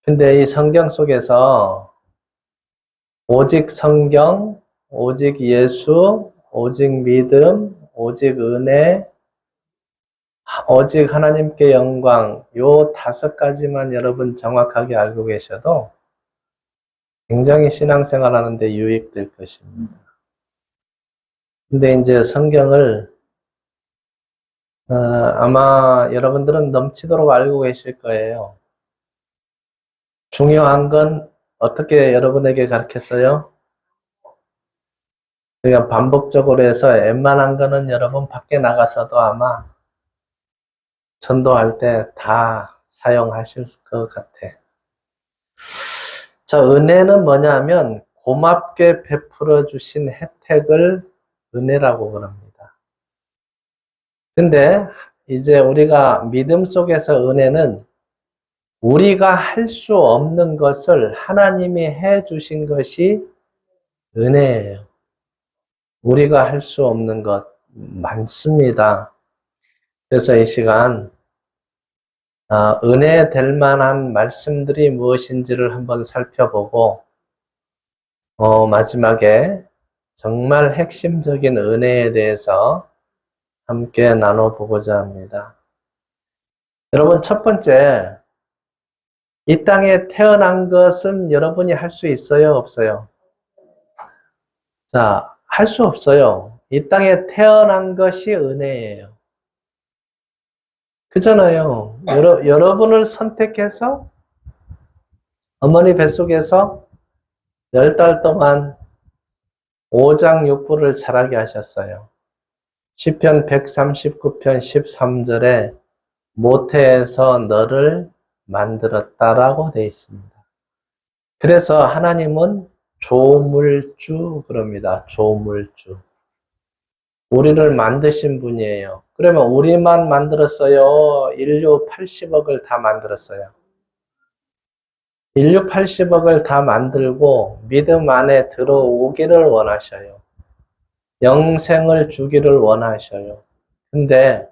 근데 이 성경 속에서 오직 성경, 오직 예수, 오직 믿음, 오직 은혜, 오직 하나님께 영광, 요 5가지만 여러분 정확하게 알고 계셔도 굉장히 신앙생활 하는데 유익될 것입니다. 근데 이제 성경을 아마 여러분들은 넘치도록 알고 계실 거예요. 중요한 건 어떻게 여러분에게 가르쳤어요? 그러니까 반복적으로 해서 웬만한 거는 여러분 밖에 나가서도 아마 전도할 때 다 사용하실 것 같아. 자, 은혜는 뭐냐면 고맙게 베풀어 주신 혜택을 은혜라고 그럽니다. 근데 이제 우리가 믿음 속에서 은혜는 우리가 할 수 없는 것을 하나님이 해 주신 것이 은혜예요. 우리가 할 수 없는 것 많습니다. 그래서 이 시간 은혜 될 만한 말씀들이 무엇인지를 한번 살펴보고 마지막에 정말 핵심적인 은혜에 대해서 함께 나눠보고자 합니다. 여러분, 첫 번째, 이 땅에 태어난 것은 여러분이 할 수 있어요, 없어요? 자, 할 수 없어요. 이 땅에 태어난 것이 은혜예요. 그잖아요. 여러분을 선택해서 어머니 뱃속에서 10달 동안 오장육부를 자라게 하셨어요. 시편 139편 13절에 모태에서 너를 만들었다라고 되어 있습니다. 그래서 하나님은 조물주 그럽니다. 조물주. 우리를 만드신 분이에요. 그러면 우리만 만들었어요? 인류 80억을 다 만들었어요? 인류 80억을 다 만들고 믿음 안에 들어오기를 원하셔요. 영생을 주기를 원하셔요. 근데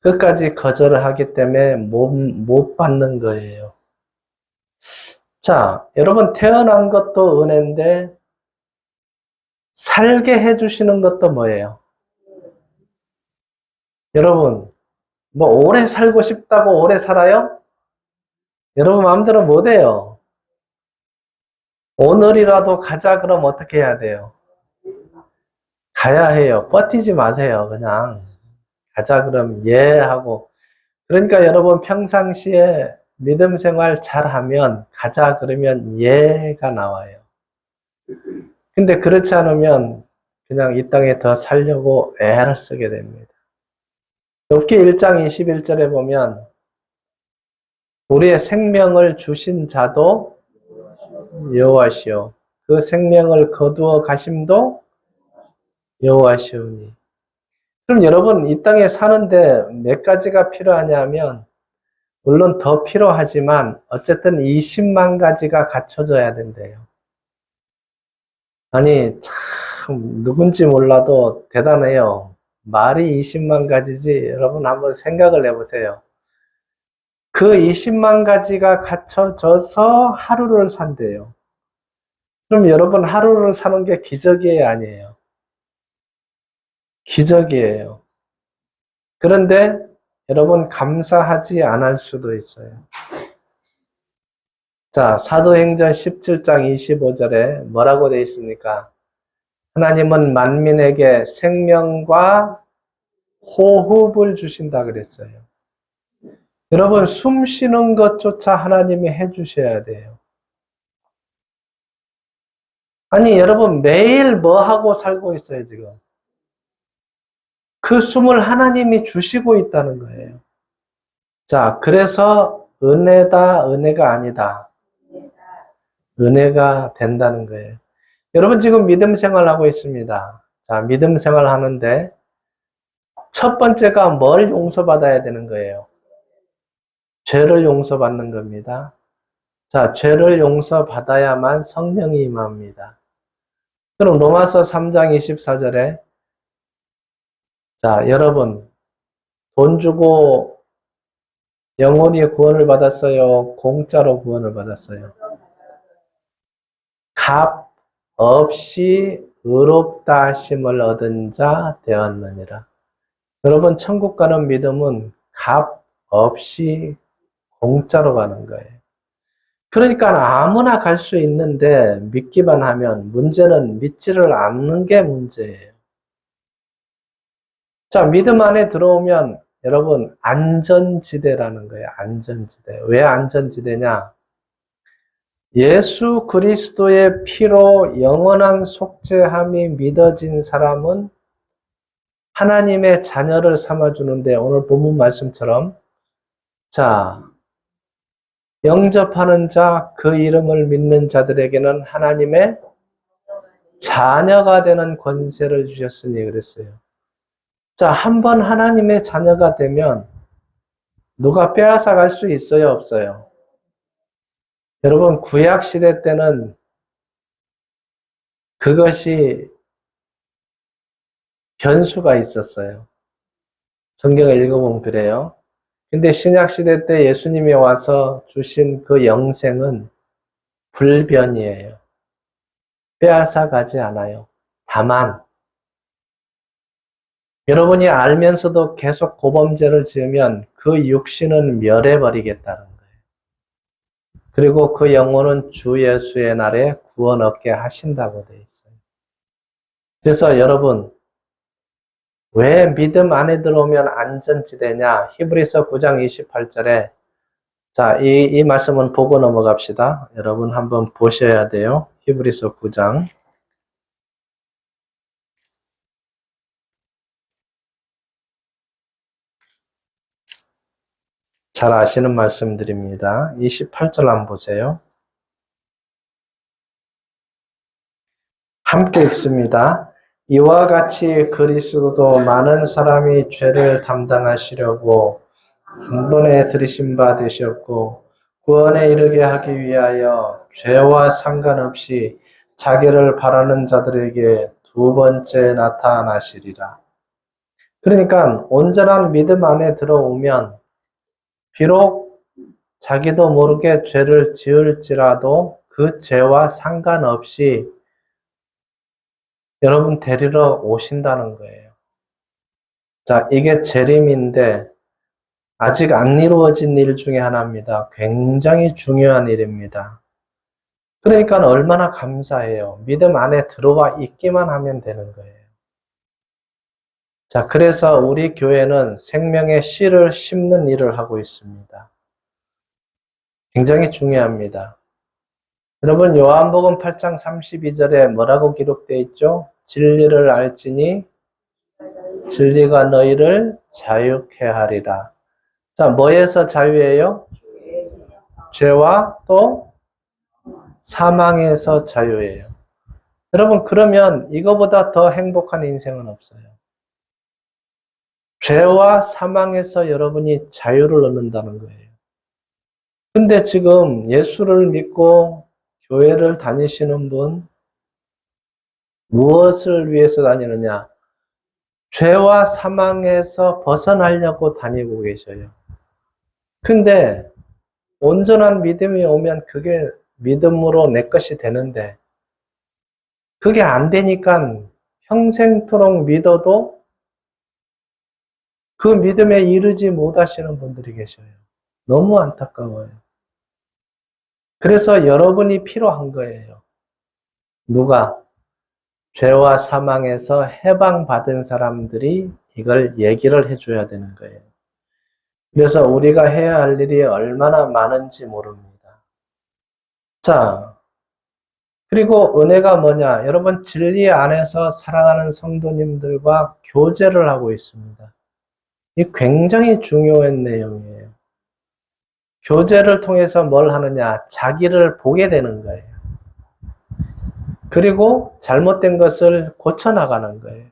끝까지 거절을 하기 때문에 못 받는 거예요. 자, 여러분 태어난 것도 은혜인데 살게 해주시는 것도 뭐예요? 여러분, 뭐 오래 살고 싶다고 오래 살아요? 여러분 마음대로 못해요. 오늘이라도 가자 그럼 어떻게 해야 돼요? 가야 해요. 버티지 마세요. 그냥 가자 그럼 예 하고. 그러니까 여러분 평상시에 믿음 생활 잘하면 가자 그러면 예가 나와요. 근데 그렇지 않으면 그냥 이 땅에 더 살려고 애를 쓰게 됩니다. 욥기 1장 21절에 보면 우리의 생명을 주신 자도 여호와시오. 그 생명을 거두어 가심도 여호와시오니. 그럼 여러분 이 땅에 사는데 몇 가지가 필요하냐면 물론 더 필요하지만 어쨌든 20만 가지가 갖춰져야 된대요. 아니 참 누군지 몰라도 대단해요. 말이 20만 가지지 여러분 한번 생각을 해보세요. 그 20만 가지가 갖춰져서 하루를 산대요. 그럼 여러분 하루를 사는 게 기적이에요, 아니에요? 기적이에요. 그런데 여러분 감사하지 않을 수도 있어요. 자, 사도행전 17장 25절에 뭐라고 되어 있습니까? 하나님은 만민에게 생명과 호흡을 주신다 그랬어요. 여러분 숨 쉬는 것조차 하나님이 해주셔야 돼요. 아니 여러분 매일 뭐 하고 살고 있어요 지금? 그 숨을 하나님이 주시고 있다는 거예요. 자, 그래서 은혜다, 은혜가 아니다. 은혜가 된다는 거예요. 여러분 지금 믿음 생활하고 있습니다. 자, 믿음 생활 하는데 첫 번째가 뭘 용서받아야 되는 거예요? 죄를 용서받는 겁니다. 자, 죄를 용서받아야만 성령이 임합니다. 그럼 로마서 3장 24절에 자, 여러분 돈 주고 영혼이 구원을 받았어요? 공짜로 구원을 받았어요? 값 없이 의롭다 하심을 얻은 자 되었느니라. 여러분, 천국 가는 믿음은 값 없이 공짜로 가는 거예요. 그러니까 아무나 갈 수 있는데 믿기만 하면, 문제는 믿지를 않는 게 문제예요. 자, 믿음 안에 들어오면 여러분 안전지대라는 거예요. 안전지대. 왜 안전지대냐? 예수 그리스도의 피로 영원한 속죄함이 믿어진 사람은 하나님의 자녀를 삼아주는데, 오늘 본문 말씀처럼, 자, 영접하는 자, 그 이름을 믿는 자들에게는 하나님의 자녀가 되는 권세를 주셨으니 그랬어요. 자, 한번 하나님의 자녀가 되면 누가 빼앗아 갈 수 있어요, 없어요? 여러분, 구약 시대 때는 그것이 변수가 있었어요. 성경을 읽어보면 그래요. 근데 신약 시대 때 예수님이 와서 주신 그 영생은 불변이에요. 빼앗아 가지 않아요. 다만 여러분이 알면서도 계속 고범죄를 지으면 그 육신은 멸해버리겠다는 거예요. 그리고 그 영혼은 주 예수의 날에 구원 얻게 하신다고 되어 있어요. 그래서 여러분, 왜 믿음 안에 들어오면 안전지대냐? 히브리서 9장 28절에, 자, 이 말씀은 보고 넘어갑시다. 여러분 한번 보셔야 돼요. 히브리서 9장. 잘 아시는 말씀드립니다. 28절 한번 보세요. 함께 읽습니다. 이와 같이 그리스도도 많은 사람이 죄를 담당하시려고 한 번에 들이신 바 되셨고, 구원에 이르게 하기 위하여 죄와 상관없이 자기를 바라는 자들에게 두 번째 나타나시리라. 그러니까 온전한 믿음 안에 들어오면 비록 자기도 모르게 죄를 지을지라도 그 죄와 상관없이 여러분 데리러 오신다는 거예요. 자, 이게 재림인데 아직 안 이루어진 일 중에 하나입니다. 굉장히 중요한 일입니다. 그러니까 얼마나 감사해요. 믿음 안에 들어와 있기만 하면 되는 거예요. 자, 그래서 우리 교회는 생명의 씨를 심는 일을 하고 있습니다. 굉장히 중요합니다. 여러분, 요한복음 8장 32절에 뭐라고 기록되어 있죠? 진리를 알지니 진리가 너희를 자유케 하리라. 자, 뭐에서 자유예요? 죄와 또 사망에서 자유예요. 여러분, 그러면 이거보다 더 행복한 인생은 없어요. 죄와 사망에서 여러분이 자유를 얻는다는 거예요. 근데 지금 예수를 믿고 교회를 다니시는 분, 무엇을 위해서 다니느냐? 죄와 사망에서 벗어나려고 다니고 계셔요. 근데 온전한 믿음이 오면 그게 믿음으로 내 것이 되는데, 그게 안 되니까 평생토록 믿어도 그 믿음에 이르지 못하시는 분들이 계셔요. 너무 안타까워요. 그래서 여러분이 필요한 거예요. 누가? 죄와 사망에서 해방받은 사람들이 이걸 얘기를 해줘야 되는 거예요. 그래서 우리가 해야 할 일이 얼마나 많은지 모릅니다. 자, 그리고 은혜가 뭐냐? 여러분, 진리 안에서 살아가는 성도님들과 교제를 하고 있습니다. 이 굉장히 중요한 내용이에요. 교제를 통해서 뭘 하느냐? 자기를 보게 되는 거예요. 그리고 잘못된 것을 고쳐나가는 거예요.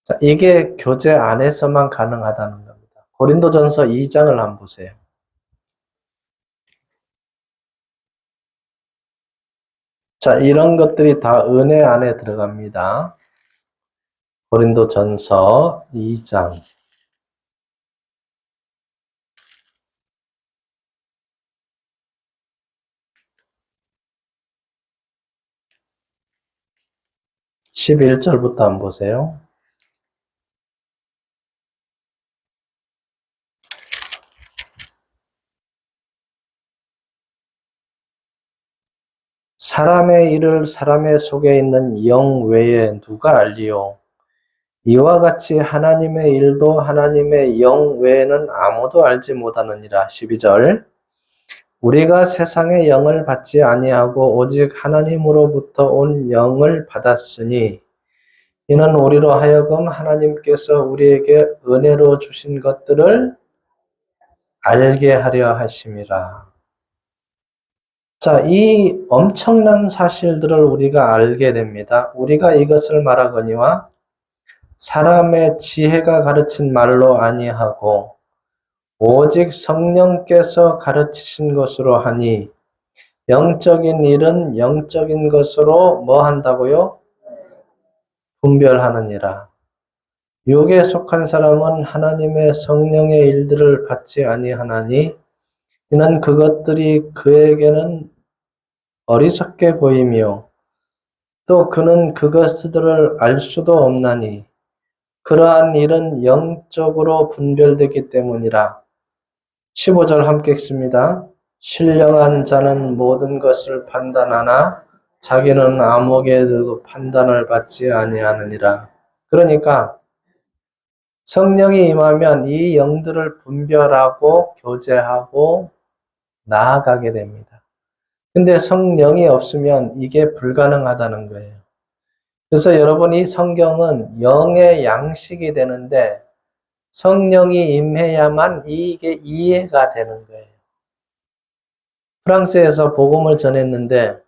자, 이게 교제 안에서만 가능하다는 겁니다. 고린도전서 2장을 한번 보세요. 자, 이런 것들이 다 은혜 안에 들어갑니다. 고린도전서 2장. 11절부터 한번 보세요. 사람의 일을 사람의 속에 있는 영 외에 누가 알리요? 이와 같이 하나님의 일도 하나님의 영 외에는 아무도 알지 못하느니라. 12절. 우리가 세상의 영을 받지 아니하고 오직 하나님으로부터 온 영을 받았으니 이는 우리로 하여금 하나님께서 우리에게 은혜로 주신 것들을 알게 하려 하심이라. 자, 이 엄청난 사실들을 우리가 알게 됩니다. 우리가 이것을 말하거니와 사람의 지혜가 가르친 말로 아니하고 오직 성령께서 가르치신 것으로 하니 영적인 일은 영적인 것으로 뭐 한다고요? 분별하느니라. 육에 속한 사람은 하나님의 성령의 일들을 받지 아니하나니 이는 그것들이 그에게는 어리석게 보이며 또 그는 그것들을 알 수도 없나니 그러한 일은 영적으로 분별되기 때문이라. 15절 함께 읽습니다. 신령한 자는 모든 것을 판단하나 자기는 아무에게도 판단을 받지 아니하느니라. 그러니까 성령이 임하면 이 영들을 분별하고 교제하고 나아가게 됩니다. 근데 성령이 없으면 이게 불가능하다는 거예요. 그래서 여러분 이 성경은 영의 양식이 되는데 성령이 임해야만 이게 이해가 되는 거예요. 프랑스에서 복음을 전했는데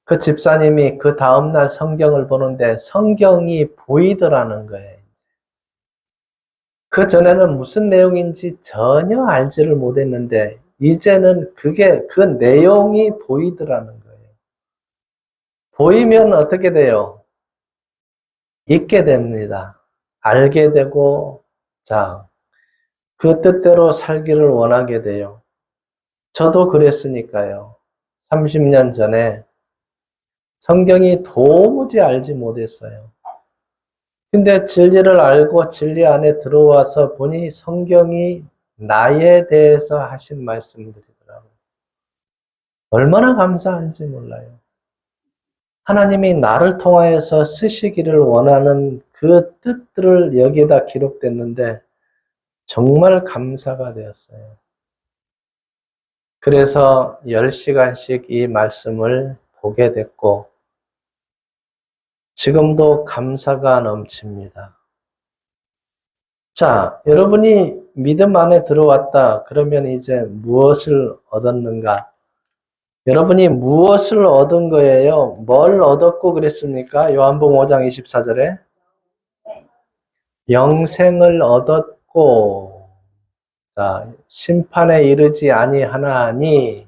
그 집사님이 그 다음날 성경을 보는데 성경이 보이더라는 거예요. 그 전에는 무슨 내용인지 전혀 알지를 못했는데 이제는 그 내용이 보이더라는 거예요. 보이면 어떻게 돼요? 잊게 됩니다. 알게 되고, 자, 그 뜻대로 살기를 원하게 돼요. 저도 그랬으니까요. 30년 전에 성경이 도무지 알지 못했어요. 근데 진리를 알고 진리 안에 들어와서 보니 성경이 나에 대해서 하신 말씀들이더라고요. 얼마나 감사한지 몰라요. 하나님이 나를 통하여서 쓰시기를 원하는 그 뜻들을 여기에다 기록됐는데 정말 감사가 되었어요. 그래서 10시간씩 이 말씀을 보게 됐고 지금도 감사가 넘칩니다. 자, 여러분이 믿음 안에 들어왔다. 그러면 이제 무엇을 얻었는가? 여러분이 무엇을 얻은 거예요? 뭘 얻었고 그랬습니까? 요한복음 5장 24절에 영생을 얻었고 자, 심판에 이르지 아니하나니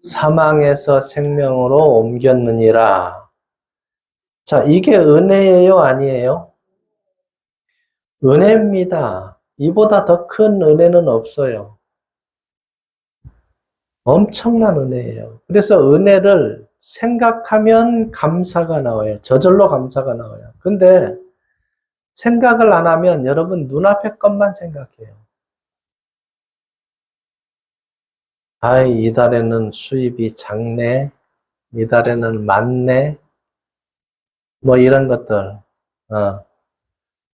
사망에서 생명으로 옮겼느니라. 자, 이게 은혜예요, 아니에요? 은혜입니다. 이보다 더 큰 은혜는 없어요. 엄청난 은혜예요. 그래서 은혜를 생각하면 감사가 나와요. 저절로 감사가 나와요. 근데 생각을 안 하면 여러분 눈앞의 것만 생각해요. 아이, 이달에는 수입이 작네. 이달에는 많네. 뭐 이런 것들.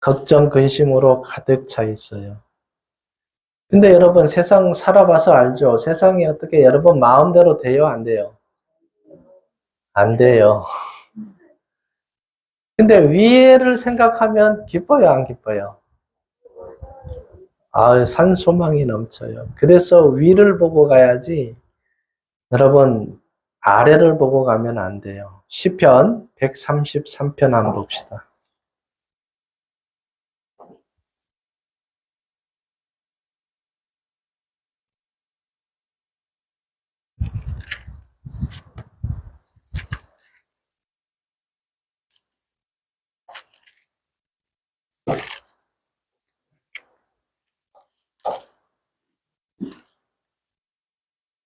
걱정, 근심으로 가득 차 있어요. 근데 여러분 세상 살아봐서 알죠? 세상이 어떻게 여러분 마음대로 돼요? 안 돼요? 안 돼요. 근데 위에를 생각하면 기뻐요? 안 기뻐요? 아, 산소망이 넘쳐요. 그래서 위를 보고 가야지 여러분 아래를 보고 가면 안 돼요. 시편 133편 한번 봅시다.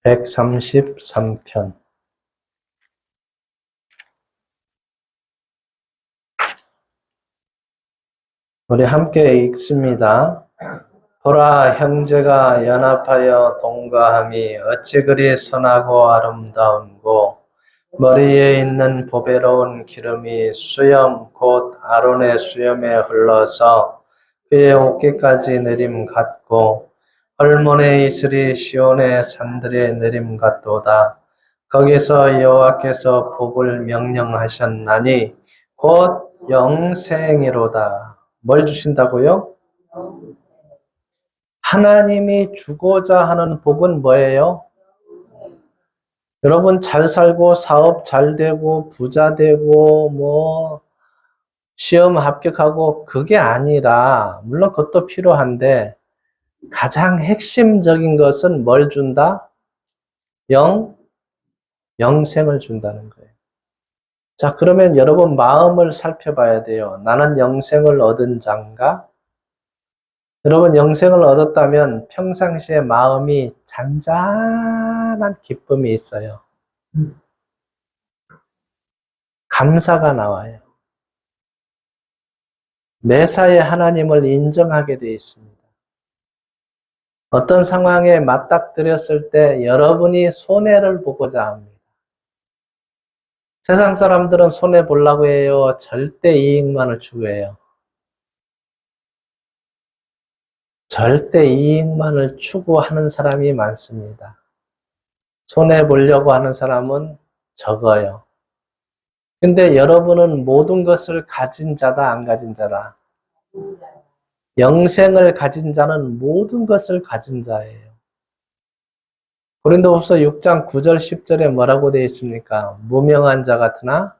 133편. 우리 함께 읽습니다. 보라, 형제가 연합하여 동거함이 어찌 그리 선하고 아름다운고, 머리에 있는 보배로운 기름이 수염 곧 아론의 수염에 흘러서 그의 어깨까지 내림 같고, 헐몬의 이슬이 시온의 산들에 내림 같도다. 거기서 여호와께서 복을 명령하셨나니 곧 영생이로다. 뭘 주신다고요? 하나님이 주고자 하는 복은 뭐예요? 여러분 잘 살고 사업 잘 되고 부자 되고 뭐 시험 합격하고 그게 아니라 물론 그것도 필요한데 가장 핵심적인 것은 뭘 준다? 영생을 준다는 거예요. 자, 그러면 여러분 마음을 살펴봐야 돼요. 나는 영생을 얻은 자인가? 여러분 영생을 얻었다면 평상시에 마음이 잔잔한 기쁨이 있어요. 감사가 나와요. 매사에 하나님을 인정하게 되어 있습니다. 어떤 상황에 맞닥뜨렸을 때 여러분이 손해를 보고자 합니다. 세상 사람들은 손해 보려고 해요. 절대 이익만을 추구해요. 절대 이익만을 추구하는 사람이 많습니다. 손해 보려고 하는 사람은 적어요. 근데 여러분은 모든 것을 가진 자다, 안 가진 자다? 영생을 가진 자는 모든 것을 가진 자예요. 고린도후서 6장 9절 10절에 뭐라고 되어 있습니까? 무명한 자 같으나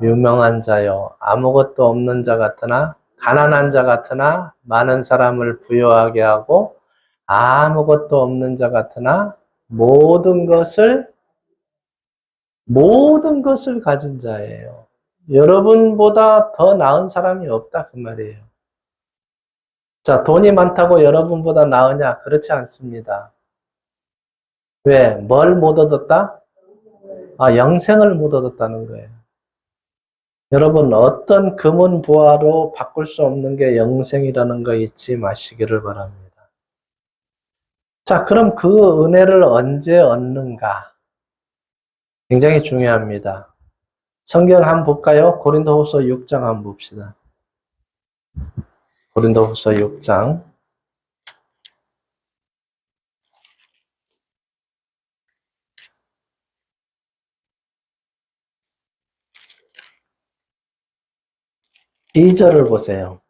유명한 자요. 아무것도 없는 자 같으나 가난한 자 같으나 많은 사람을 부유하게 하고 아무것도 없는 자 같으나 모든 것을 가진 자예요. 여러분보다 더 나은 사람이 없다 그 말이에요. 자, 돈이 많다고 여러분보다 나으냐? 그렇지 않습니다. 왜? 뭘 못 얻었다? 영생을 못 얻었다는 거예요. 여러분, 어떤 금은 부화로 바꿀 수 없는 게 영생이라는 거 잊지 마시기를 바랍니다. 자, 그럼 그 은혜를 언제 얻는가? 굉장히 중요합니다. 성경 한번 볼까요? 고린도후서 6장 한번 봅시다. 고린도후서 6장 2절을 보세요.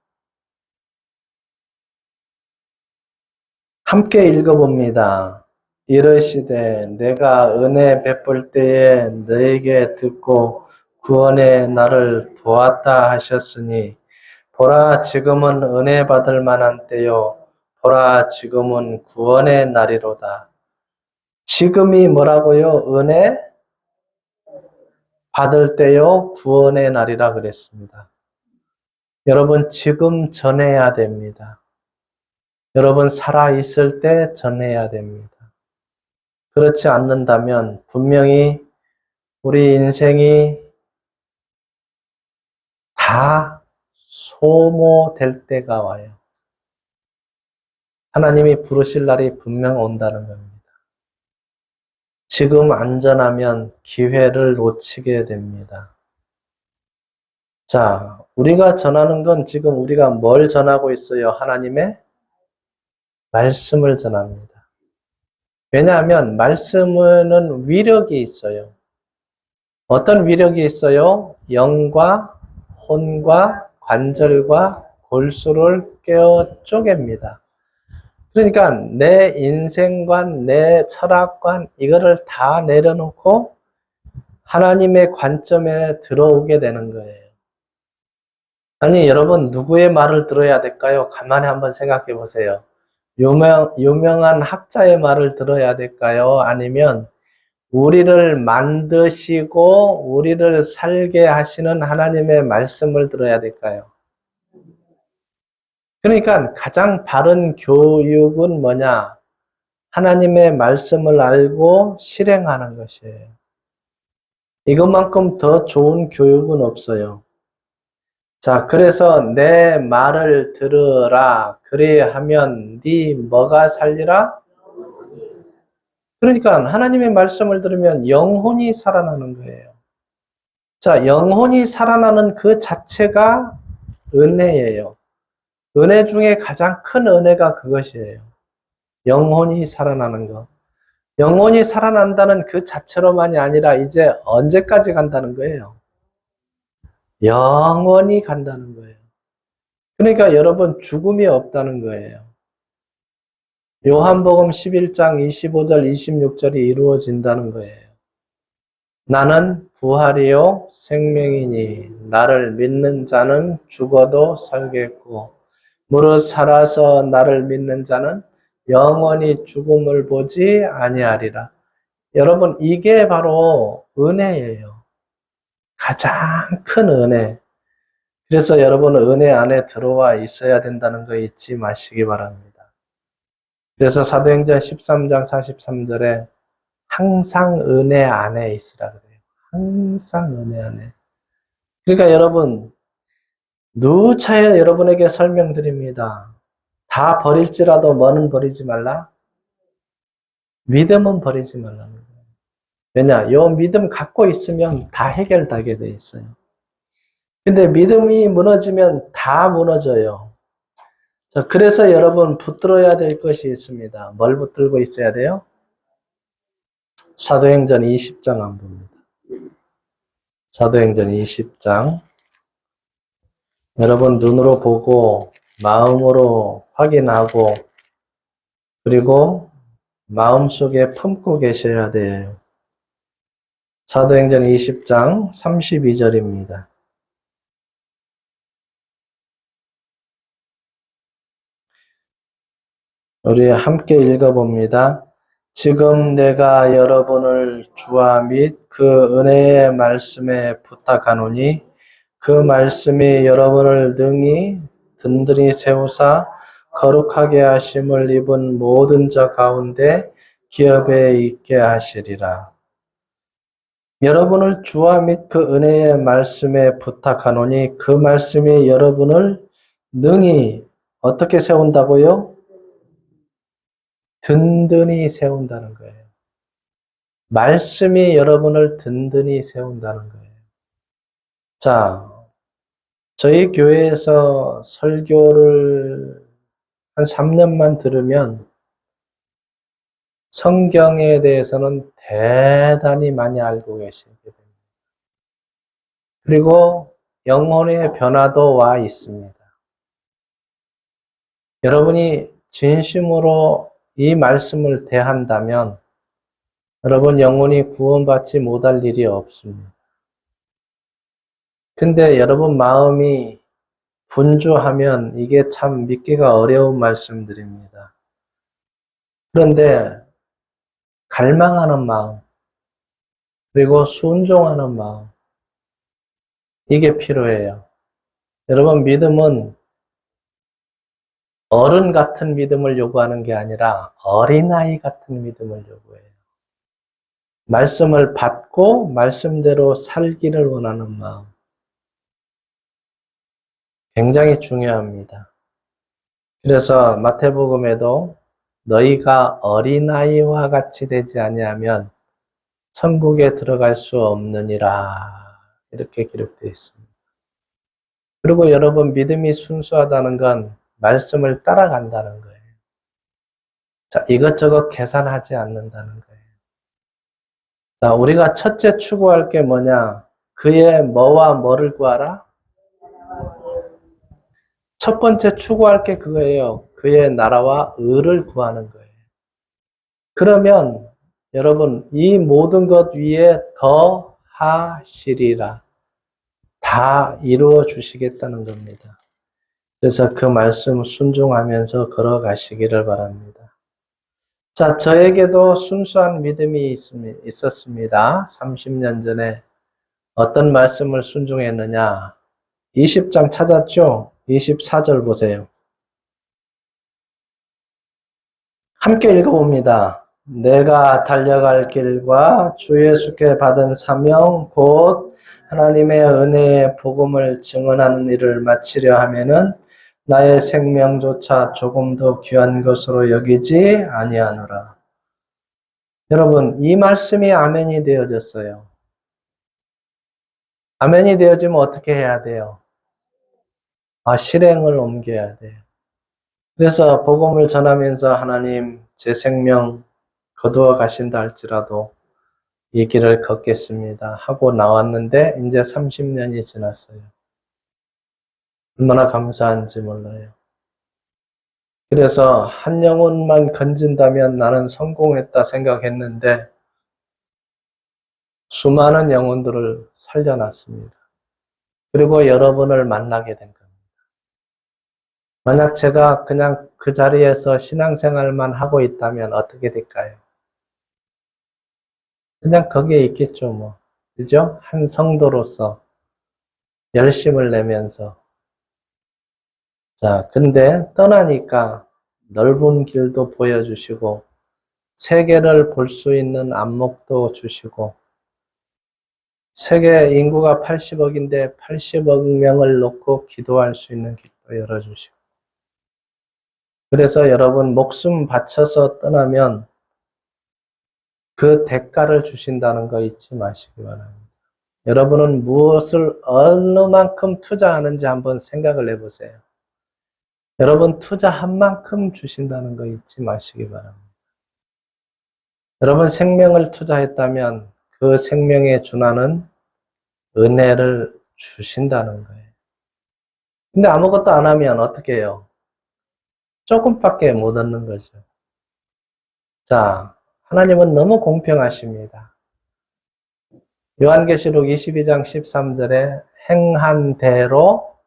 함께 읽어봅니다. 이르시되 내가 은혜 베풀 때에 너에게 듣고 구원의 나를 도왔다 하셨으니 보라 지금은 은혜 받을 만한 때요 보라 지금은 구원의 날이로다. 지금이 뭐라고요? 은혜 받을 때요 구원의 날이라 그랬습니다. 여러분 지금 전해야 됩니다. 여러분 살아있을 때 전해야 됩니다. 그렇지 않는다면 분명히 우리 인생이 다 소모될 때가 와요. 하나님이 부르실 날이 분명 온다는 겁니다. 지금 안전하면 기회를 놓치게 됩니다. 자, 우리가 전하는 건 지금 우리가 뭘 전하고 있어요? 하나님의 말씀을 전합니다. 왜냐하면 말씀은 위력이 있어요. 어떤 위력이 있어요? 영과 혼과 관절과 골수를 깨어 쪼갭니다. 그러니까 내 인생관, 내 철학관 이거를 다 내려놓고 하나님의 관점에 들어오게 되는 거예요. 아니 여러분 누구의 말을 들어야 될까요? 가만히 한번 생각해 보세요. 유명한 학자의 말을 들어야 될까요? 아니면 우리를 만드시고 우리를 살게 하시는 하나님의 말씀을 들어야 될까요? 그러니까 가장 바른 교육은 뭐냐? 하나님의 말씀을 알고 실행하는 것이에요. 이것만큼 더 좋은 교육은 없어요. 자, 그래서 내 말을 들으라. 그래야 하면 네 뭐가 살리라? 그러니까 하나님의 말씀을 들으면 영혼이 살아나는 거예요. 자, 영혼이 살아나는 그 자체가 은혜예요. 은혜 중에 가장 큰 은혜가 그것이에요. 영혼이 살아나는 것. 영혼이 살아난다는 그 자체로만이 아니라 이제 언제까지 간다는 거예요? 영원히 간다는 거예요. 그러니까 여러분 죽음이 없다는 거예요. 요한복음 11장 25절 26절이 이루어진다는 거예요. 나는 부활이요 생명이니 나를 믿는 자는 죽어도 살겠고 무릇 살아서 나를 믿는 자는 영원히 죽음을 보지 아니하리라. 여러분 이게 바로 은혜예요. 가장 큰 은혜. 그래서 여러분은 은혜 안에 들어와 있어야 된다는 거 잊지 마시기 바랍니다. 그래서 사도행전 13장 43절에 항상 은혜 안에 있으라 그래요. 항상 은혜 안에. 그러니까 여러분 누차에 여러분에게 설명드립니다. 다 버릴지라도 뭐는 버리지 말라? 믿음은 버리지 말라는 거예요. 왜냐? 요 믿음 갖고 있으면 다 해결되게 돼 있어요. 근데 믿음이 무너지면 다 무너져요. 자, 그래서 여러분 붙들어야 될 것이 있습니다. 뭘 붙들고 있어야 돼요? 사도행전 20장 안 봅니다. 사도행전 20장. 여러분 눈으로 보고 마음으로 확인하고 그리고 마음속에 품고 계셔야 돼요. 사도행전 20장 32절입니다. 우리 함께 읽어봅니다. 지금 내가 여러분을 주와 및 그 은혜의 말씀에 부탁하노니 그 말씀이 여러분을 능히 든든히 세우사 거룩하게 하심을 입은 모든 자 가운데 기업에 있게 하시리라. 여러분을 주와 및 그 은혜의 말씀에 부탁하노니 그 말씀이 여러분을 능히 어떻게 세운다고요? 든든히 세운다는 거예요. 말씀이 여러분을 든든히 세운다는 거예요. 자, 저희 교회에서 설교를 한 3년만 들으면 성경에 대해서는 대단히 많이 알고 계시게 됩니다. 그리고 영혼의 변화도 와 있습니다. 여러분이 진심으로 이 말씀을 대한다면 여러분 영혼이 구원받지 못할 일이 없습니다. 근데 여러분 마음이 분주하면 이게 참 믿기가 어려운 말씀들입니다. 그런데 갈망하는 마음, 그리고 순종하는 마음, 이게 필요해요. 여러분 믿음은 어른 같은 믿음을 요구하는 게 아니라 어린아이 같은 믿음을 요구해요. 말씀을 받고 말씀대로 살기를 원하는 마음. 굉장히 중요합니다. 그래서 마태복음에도 너희가 어린아이와 같이 되지 아니하면 천국에 들어갈 수 없느니라 이렇게 기록되어 있습니다. 그리고 여러분 믿음이 순수하다는 건 말씀을 따라간다는 거예요. 자, 이것저것 계산하지 않는다는 거예요. 자, 우리가 첫째 추구할 게 뭐냐? 그의 뭐와 뭐를 구하라? 첫 번째 추구할 게 그거예요. 그의 나라와 의를 구하는 거예요. 그러면 여러분 이 모든 것 위에 더 하시리라. 다 이루어 주시겠다는 겁니다. 그래서 그 말씀 순종하면서 걸어가시기를 바랍니다. 자, 저에게도 순수한 믿음이 있었습니다. 30년 전에 어떤 말씀을 순종했느냐? 20장 찾았죠? 24절 보세요. 함께 읽어봅니다. 내가 달려갈 길과 주 예수께 받은 사명 곧 하나님의 은혜의 복음을 증언하는 일을 마치려 하면은 나의 생명조차 조금 더 귀한 것으로 여기지 아니하노라. 여러분, 이 말씀이 아멘이 되어졌어요. 아멘이 되어지면 어떻게 해야 돼요? 실행을 옮겨야 돼요. 그래서 복음을 전하면서 하나님, 제 생명 거두어 가신다 할지라도 이 길을 걷겠습니다 하고 나왔는데 이제 30년이 지났어요. 얼마나 감사한지 몰라요. 그래서 한 영혼만 건진다면 나는 성공했다 생각했는데 수많은 영혼들을 살려놨습니다. 그리고 여러분을 만나게 된 겁니다. 만약 제가 그냥 그 자리에서 신앙생활만 하고 있다면 어떻게 될까요? 그냥 거기에 있겠죠, 뭐. 그죠? 한 성도로서 열심을 내면서. 자, 근데 떠나니까 넓은 길도 보여주시고, 세계를 볼 수 있는 안목도 주시고, 세계 인구가 80억인데 80억 명을 놓고 기도할 수 있는 길도 열어주시고. 그래서 여러분 목숨 바쳐서 떠나면 그 대가를 주신다는 거 잊지 마시기 바랍니다. 여러분은 무엇을 어느 만큼 투자하는지 한번 생각을 해보세요. 여러분 투자한 만큼 주신다는 거 잊지 마시기 바랍니다. 여러분 생명을 투자했다면 그 생명에 준하는 은혜를 주신다는 거예요. 근데 아무것도 안 하면 어떻게 해요? 조금밖에 못 얻는 거죠. 자, 하나님은 너무 공평하십니다. 요한계시록 22장 13절에 행한 대로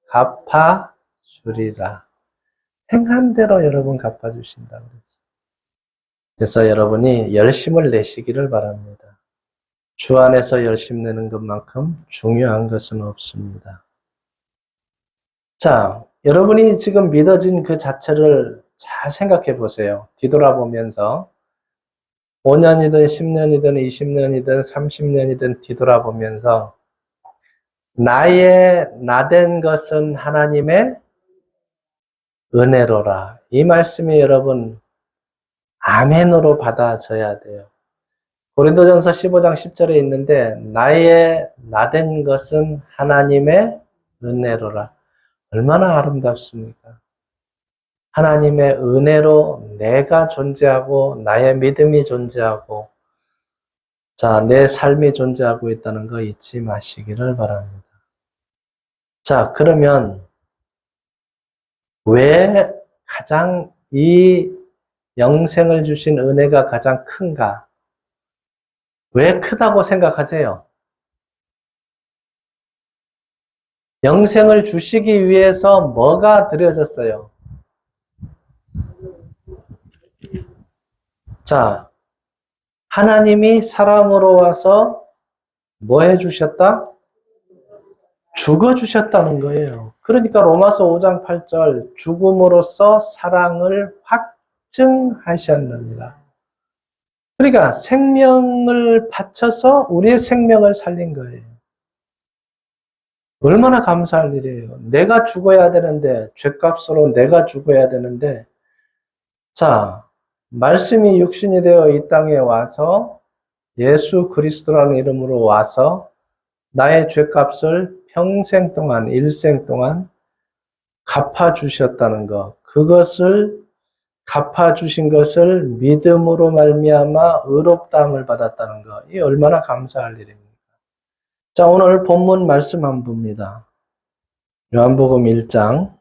갚아주리라. 행한 대로 여러분 갚아주신다고 그랬어요. 그래서 여러분이 열심을 내시기를 바랍니다. 주 안에서 열심 내는 것만큼 중요한 것은 없습니다. 자, 여러분이 지금 믿어진 그 자체를 잘 생각해 보세요. 뒤돌아보면서 5년이든 10년이든 20년이든 30년이든 뒤돌아보면서 나의 나된 것은 하나님의 은혜로라. 이 말씀이 여러분 아멘으로 받아져야 돼요. 고린도전서 15장 10절에 있는데 나의 나된 것은 하나님의 은혜로라. 얼마나 아름답습니까? 하나님의 은혜로 내가 존재하고 나의 믿음이 존재하고 자, 내 삶이 존재하고 있다는 거 잊지 마시기를 바랍니다. 자, 그러면 왜 가장 이 영생을 주신 은혜가 가장 큰가? 왜 크다고 생각하세요? 영생을 주시기 위해서 뭐가 드려졌어요? 자, 하나님이 사람으로 와서 뭐 해주셨다? 죽어주셨다는 거예요. 그러니까 로마서 5장 8절 죽음으로써 사랑을 확증하셨느니라. 그러니까 생명을 바쳐서 우리의 생명을 살린 거예요. 얼마나 감사할 일이에요. 내가 죽어야 되는데 죗값으로 내가 죽어야 되는데 자, 말씀이 육신이 되어 이 땅에 와서 예수 그리스도라는 이름으로 와서 나의 죗값을 평생 동안, 일생 동안 갚아주셨다는 것. 그것을 갚아주신 것을 믿음으로 말미암아 의롭다함을 받았다는 것. 이 얼마나 감사할 일입니까? 자, 오늘 본문 말씀 한번 봅니다. 요한복음 1장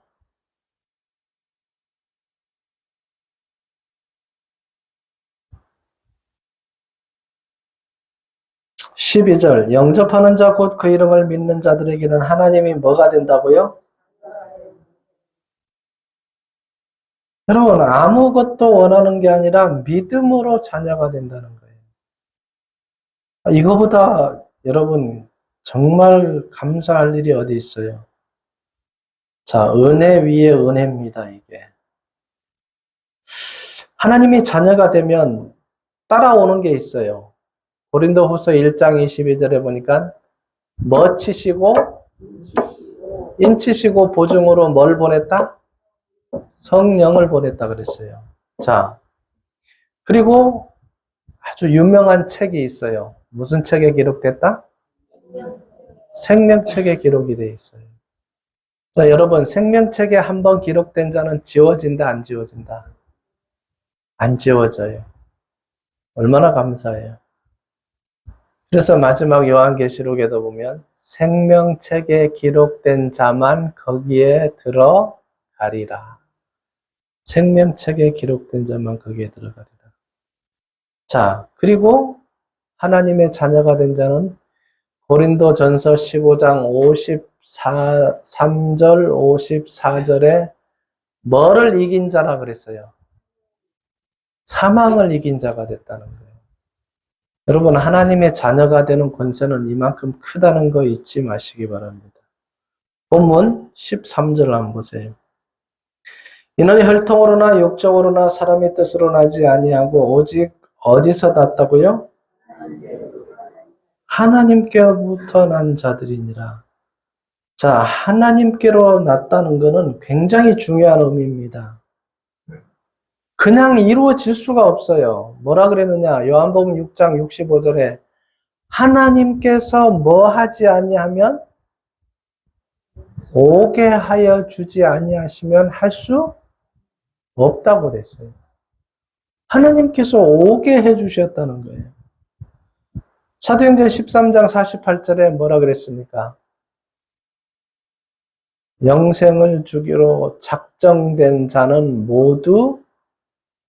12절 영접하는 자 곧 그 이름을 믿는 자들에게는 하나님이 뭐가 된다고요? 여러분 아무것도 원하는 게 아니라 믿음으로 자녀가 된다는 거예요. 이거보다 여러분 정말 감사할 일이 어디 있어요? 자, 은혜 위에 은혜입니다, 이게. 하나님이 자녀가 되면 따라오는 게 있어요. 고린도후서 1장 22절에 보니까 뭐 치시고 인치시고 보증으로 뭘 보냈다? 성령을 보냈다 그랬어요. 자, 그리고 아주 유명한 책이 있어요. 무슨 책에 기록됐다? 생명책에 기록이 돼 있어요. 자, 여러분, 생명책에 한번 기록된 자는 지워진다, 안 지워진다? 안 지워져요. 얼마나 감사해요. 그래서 마지막 요한계시록에도 보면 생명책에 기록된 자만 거기에 들어가리라. 생명책에 기록된 자만 거기에 들어가리라. 자, 그리고 하나님의 자녀가 된 자는 고린도전서 15장 53절 54절에 뭐를 이긴 자라 그랬어요? 사망을 이긴 자가 됐다는 거예요. 여러분, 하나님의 자녀가 되는 권세는 이만큼 크다는 거 잊지 마시기 바랍니다. 본문 13절 한번 보세요. 이는 혈통으로나 육적으로나 사람의 뜻으로 나지 아니하고 오직 어디서 났다고요? 하나님께로부터 난 자들이니라. 자, 하나님께로 났다는 것은 굉장히 중요한 의미입니다. 그냥 이루어질 수가 없어요. 뭐라 그랬느냐? 요한복음 6장 65절에 하나님께서 뭐 하지 아니하면 오게 하여 주지 아니하시면 할 수 없다고 됐어요. 하나님께서 오게 해 주셨다는 거예요. 사도행전 13장 48절에 뭐라 그랬습니까? 영생을 주기로 작정된 자는 모두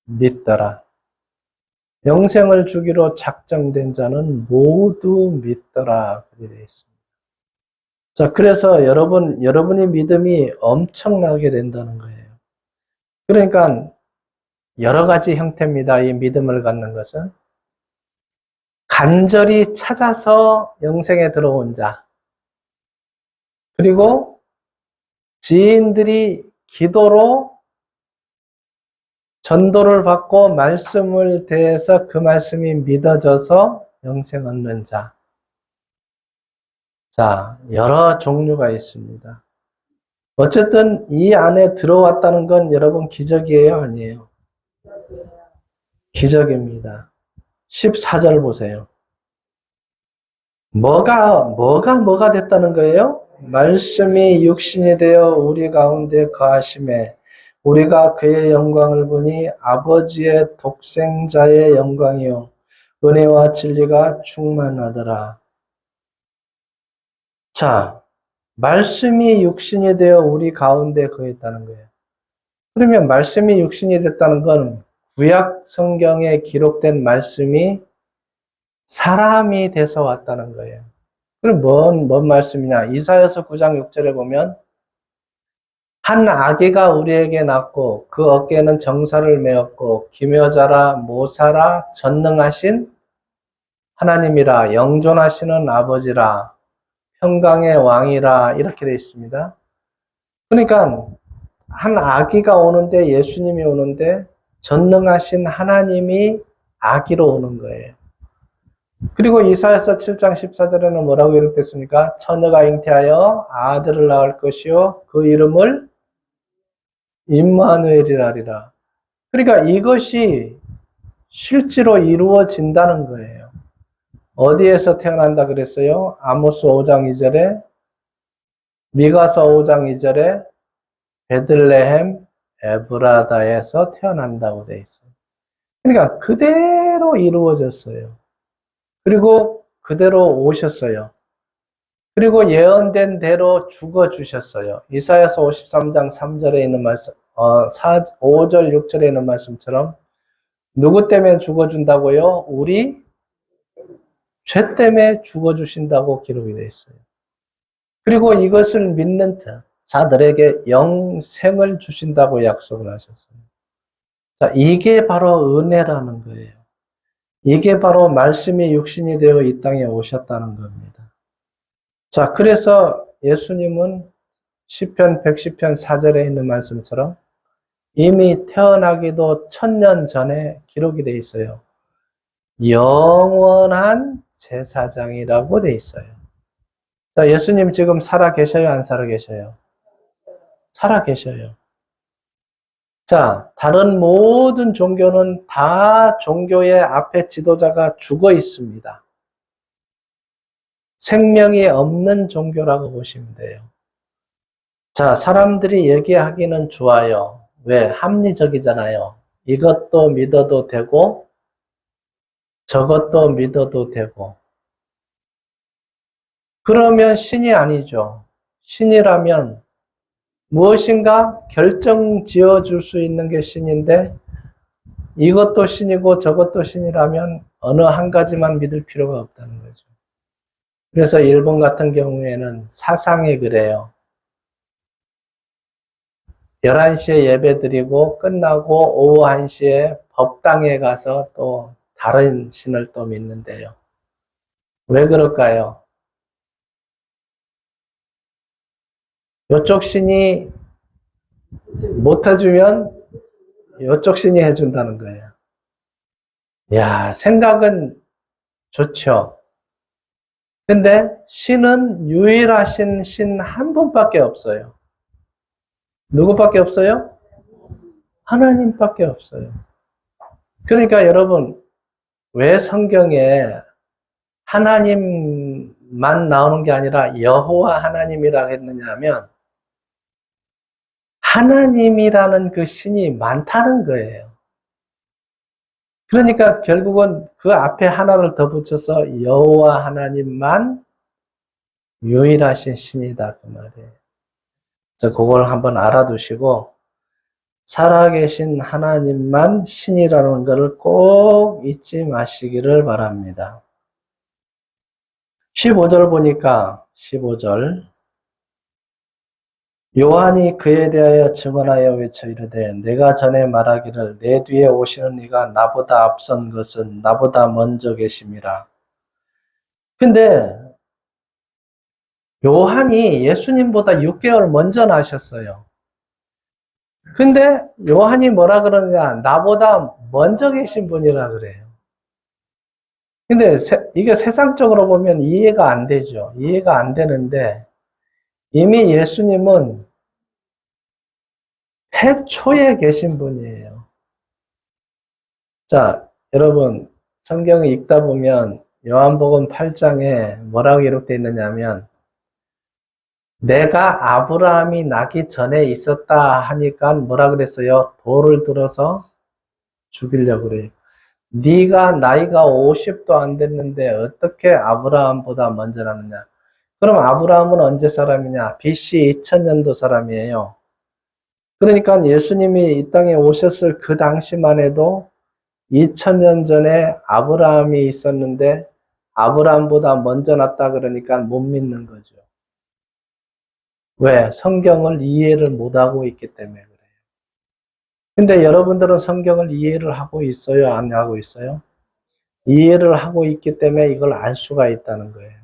믿더라. 영생을 주기로 작정된 자는 모두 믿더라. 그렇게 되어 있습니다. 자, 그래서 여러분이 믿음이 엄청나게 된다는 거예요. 그러니까 여러 가지 형태입니다. 이 믿음을 갖는 것은. 간절히 찾아서 영생에 들어온 자. 그리고 지인들이 기도로 전도를 받고 말씀을 대해서 그 말씀이 믿어져서 영생 얻는 자. 자, 여러 종류가 있습니다. 어쨌든 이 안에 들어왔다는 건 여러분 기적이에요? 아니에요? 기적입니다. 14절 보세요. 뭐가 됐다는 거예요? 말씀이 육신이 되어 우리 가운데 거하심에 우리가 그의 영광을 보니 아버지의 독생자의 영광이요 은혜와 진리가 충만하더라. 자, 말씀이 육신이 되어 우리 가운데 거했다는 거예요. 그러면 말씀이 육신이 됐다는 건 구약 성경에 기록된 말씀이 사람이 돼서 왔다는 거예요. 그럼 뭔 말씀이냐? 이사야서 9장 6절에 보면 한 아기가 우리에게 낳고 그 어깨에는 정사를 메었고 기묘자라 모사라 전능하신 하나님이라 영존하시는 아버지라 평강의 왕이라 이렇게 되어 있습니다. 그러니까 한 아기가 오는데 예수님이 오는데 전능하신 하나님이 아기로 오는 거예요. 그리고 이사야서 7장 14절에는 뭐라고 기록됐습니까? 처녀가 잉태하여 아들을 낳을 것이요 그 이름을 임마누엘이라리라. 그러니까 이것이 실제로 이루어진다는 거예요. 어디에서 태어난다 그랬어요? 아모스 5장 2절에 미가서 5장 2절에 베들레헴 에브라다에서 태어난다고 돼 있어요. 그러니까 그대로 이루어졌어요. 그리고 그대로 오셨어요. 그리고 예언된 대로 죽어주셨어요. 이사야서 53장 3절에 있는 말씀, 5절, 6절에 있는 말씀처럼 누구 때문에 죽어준다고요? 우리 죄 때문에 죽어주신다고 기록이 되어 있어요. 그리고 이것을 믿는 자들에게 영생을 주신다고 약속을 하셨어요. 자, 이게 바로 은혜라는 거예요. 이게 바로 말씀이 육신이 되어 이 땅에 오셨다는 겁니다. 자, 그래서 예수님은 시편 110편 4절에 있는 말씀처럼 이미 태어나기도 1000년 전에 기록이 되어 있어요. 영원한 제사장이라고 되어 있어요. 자, 예수님 지금 살아 계셔요? 안 살아 계셔요? 살아 계셔요. 자, 다른 모든 종교는 다 종교의 앞에 지도자가 죽어 있습니다. 생명이 없는 종교라고 보시면 돼요. 자, 사람들이 얘기하기는 좋아요. 왜? 합리적이잖아요. 이것도 믿어도 되고, 저것도 믿어도 되고. 그러면 신이 아니죠. 신이라면 무엇인가 결정 지어 줄 수 있는 게 신인데, 이것도 신이고 저것도 신이라면 어느 한 가지만 믿을 필요가 없다는 거죠. 그래서 일본 같은 경우에는 사상이 그래요. 11시에 예배 드리고 끝나고 오후 1시에 법당에 가서 또 다른 신을 또 믿는데요. 왜 그럴까요? 이쪽 신이 못 해주면 이쪽 신이 해준다는 거예요. 야, 생각은 좋죠. 근데 신은 유일하신 신 한 분밖에 없어요. 누구밖에 없어요? 하나님밖에 없어요. 그러니까 여러분, 왜 성경에 하나님만 나오는 게 아니라 여호와 하나님이라고 했느냐 하면 하나님이라는 그 신이 많다는 거예요. 그러니까 결국은 그 앞에 하나를 더 붙여서 여호와 하나님만 유일하신 신이다 그 말이에요. 그래서 그걸 한번 알아두시고 살아계신 하나님만 신이라는 것을 꼭 잊지 마시기를 바랍니다. 15절 보니까 15절 요한이 그에 대하여 증언하여 외쳐 이르되 내가 전에 말하기를 내 뒤에 오시는 이가 나보다 앞선 것은 나보다 먼저 계심이라. 근데 요한이 예수님보다 6개월 먼저 나셨어요. 근데 요한이 뭐라 그러느냐? 나보다 먼저 계신 분이라 그래요. 근데 이게 세상적으로 보면 이해가 안 되죠. 이해가 안 되는데 이미 예수님은 태초에 계신 분이에요. 자, 여러분 성경을 읽다 보면 요한복음 8장에 뭐라고 기록되어 있느냐면 내가 아브라함이 나기 전에 있었다 하니까 뭐라 그랬어요? 돌을 들어서 죽이려고 그래요. 네가 나이가 50도 안 됐는데 어떻게 아브라함보다 먼저 나느냐? 그럼 아브라함은 언제 사람이냐? BC 2000년도 사람이에요. 그러니까 예수님이 이 땅에 오셨을 그 당시만 해도 2000년 전에 아브라함이 있었는데 아브라함보다 먼저 났다 그러니까 못 믿는 거죠. 왜? 성경을 이해를 못하고 있기 때문에 그래요. 근데 여러분들은 성경을 이해를 하고 있어요? 안 하고 있어요? 이해를 하고 있기 때문에 이걸 알 수가 있다는 거예요.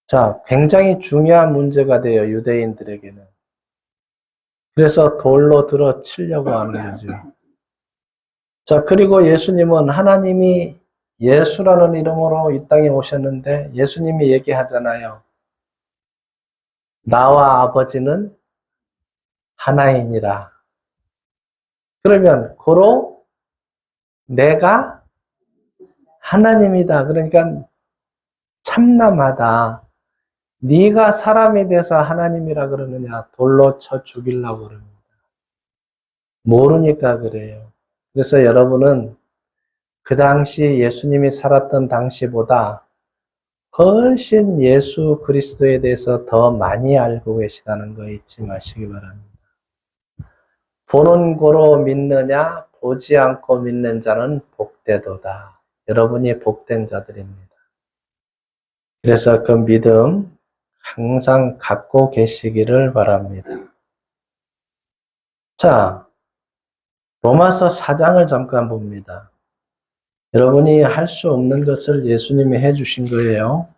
자, 굉장히 중요한 문제가 돼요, 유대인들에게는. 그래서 돌로 들어 치려고 하는 거죠. 자, 그리고 예수님은 하나님이 예수라는 이름으로 이 땅에 오셨는데 예수님이 얘기하잖아요. 나와 아버지는 하나이니라. 그러면 고로 내가 하나님이다. 그러니까 참남하다. 네가 사람이 돼서 하나님이라 그러느냐? 돌로 쳐 죽이려고 그럽니다. 모르니까 그래요. 그래서 여러분은 그 당시 예수님이 살았던 당시보다 훨씬 예수 그리스도에 대해서 더 많이 알고 계시다는 거 잊지 마시기 바랍니다. 보는 고로 믿느냐? 보지 않고 믿는 자는 복되도다. 여러분이 복된 자들입니다. 그래서 그 믿음 항상 갖고 계시기를 바랍니다. 자, 로마서 4장을 잠깐 봅니다. 여러분이 할 수 없는 것을 예수님이 해주신 거예요.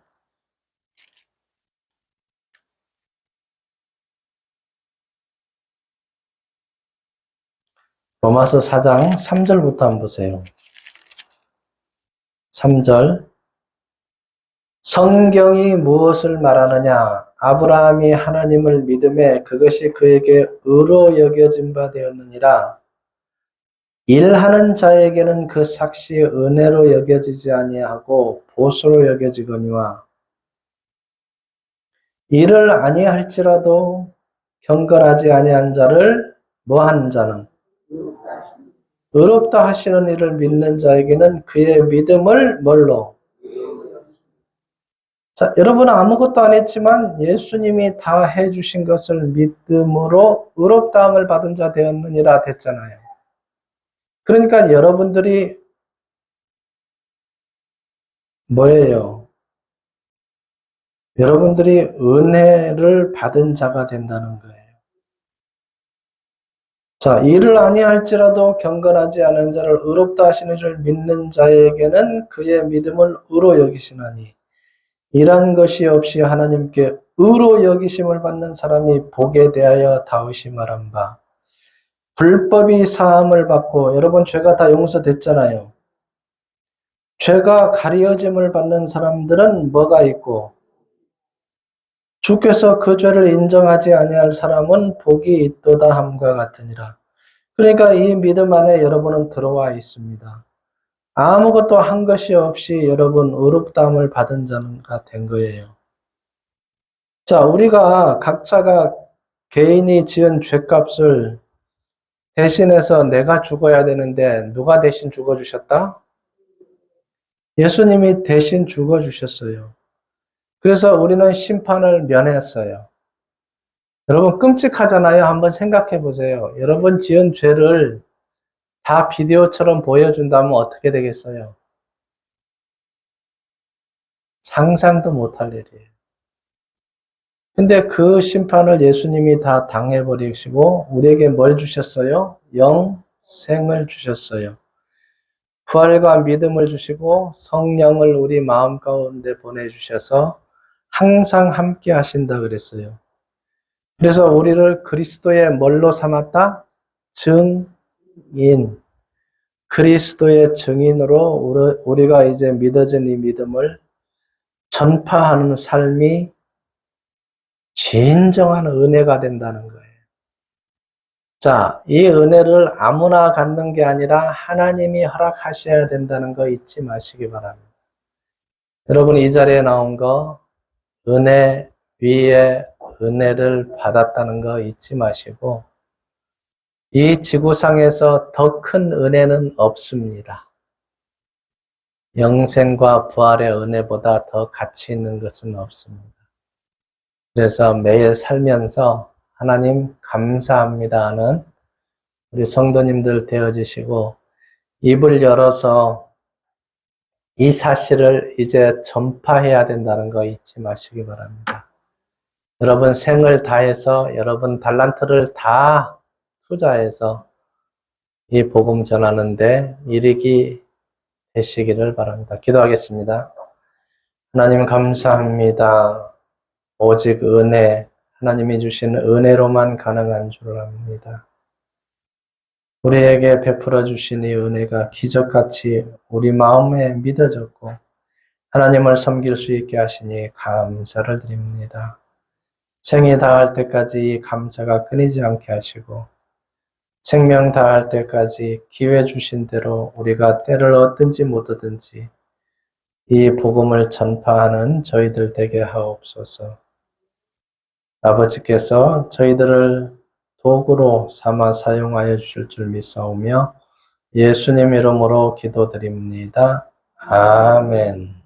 로마서 4장 3절부터 한번 보세요. 3절 성경이 무엇을 말하느냐? 아브라함이 하나님을 믿음에 그것이 그에게 의로 여겨진 바 되었느니라. 일하는 자에게는 그 삭시 은혜로 여겨지지 아니하고 보수로 여겨지거니와 일을 아니할지라도 경건하지 아니한 자를 뭐한 자는 의롭다 하시는 이를 믿는 자에게는 그의 믿음을 뭘로? 자, 여러분은 아무것도 안 했지만 예수님이 다 해주신 것을 믿음으로 의롭다함을 받은 자 되었느니라 됐잖아요. 그러니까 여러분들이 뭐예요? 여러분들이 은혜를 받은 자가 된다는 거예요. 자, 일을 아니할지라도 경건하지 않은 자를 의롭다 하시는 줄 믿는 자에게는 그의 믿음을 의로 여기시나니 이런 것이 없이 하나님께 의로 여기심을 받는 사람이 복에 대하여 다윗이 말한 바 불법이 사함을 받고 여러분 죄가 다 용서됐잖아요. 죄가 가려짐을 받는 사람들은 뭐가 있고 주께서 그 죄를 인정하지 아니할 사람은 복이 있도다 함과 같으니라. 그러니까 이 믿음 안에 여러분은 들어와 있습니다. 아무것도 한 것이 없이 여러분 의롭다함을 받은 자가 된 거예요. 자, 우리가 각자가 개인이 지은 죄값을 대신해서 내가 죽어야 되는데 누가 대신 죽어주셨다? 예수님이 대신 죽어주셨어요. 그래서 우리는 심판을 면했어요. 여러분 끔찍하잖아요. 한번 생각해 보세요. 여러분 지은 죄를 다 비디오처럼 보여준다면 어떻게 되겠어요? 상상도 못할 일이에요. 근데 그 심판을 예수님이 다 당해버리시고 우리에게 뭘 주셨어요? 영생을 주셨어요. 부활과 믿음을 주시고 성령을 우리 마음 가운데 보내주셔서 항상 함께 하신다 그랬어요. 그래서 우리를 그리스도의 뭘로 삼았다? 증인. 그리스도의 증인으로 우리가 이제 믿어진 이 믿음을 전파하는 삶이 진정한 은혜가 된다는 거예요. 자, 이 은혜를 아무나 갖는 게 아니라 하나님이 허락하셔야 된다는 거 잊지 마시기 바랍니다. 여러분 이 자리에 나온 거 은혜 위에 은혜를 받았다는 거 잊지 마시고 이 지구상에서 더 큰 은혜는 없습니다. 영생과 부활의 은혜보다 더 가치 있는 것은 없습니다. 그래서 매일 살면서 하나님 감사합니다 하는 우리 성도님들 되어지시고 입을 열어서 이 사실을 이제 전파해야 된다는 거 잊지 마시기 바랍니다. 여러분 생을 다해서 여러분 달란트를 다 투자해서 이 복음 전하는데 일익이 되시기를 바랍니다. 기도하겠습니다. 하나님 감사합니다. 오직 은혜, 하나님이 주신 은혜로만 가능한 줄 압니다. 우리에게 베풀어 주신 이 은혜가 기적같이 우리 마음에 믿어졌고 하나님을 섬길 수 있게 하시니 감사를 드립니다. 생이 다할 때까지 이 감사가 끊이지 않게 하시고 생명 다할 때까지 기회 주신 대로 우리가 때를 얻든지 못 얻든지 이 복음을 전파하는 저희들 되게 하옵소서. 아버지께서 저희들을 도구로 삼아 사용하여 주실 줄 믿사오며 예수님 이름으로 기도드립니다. 아멘.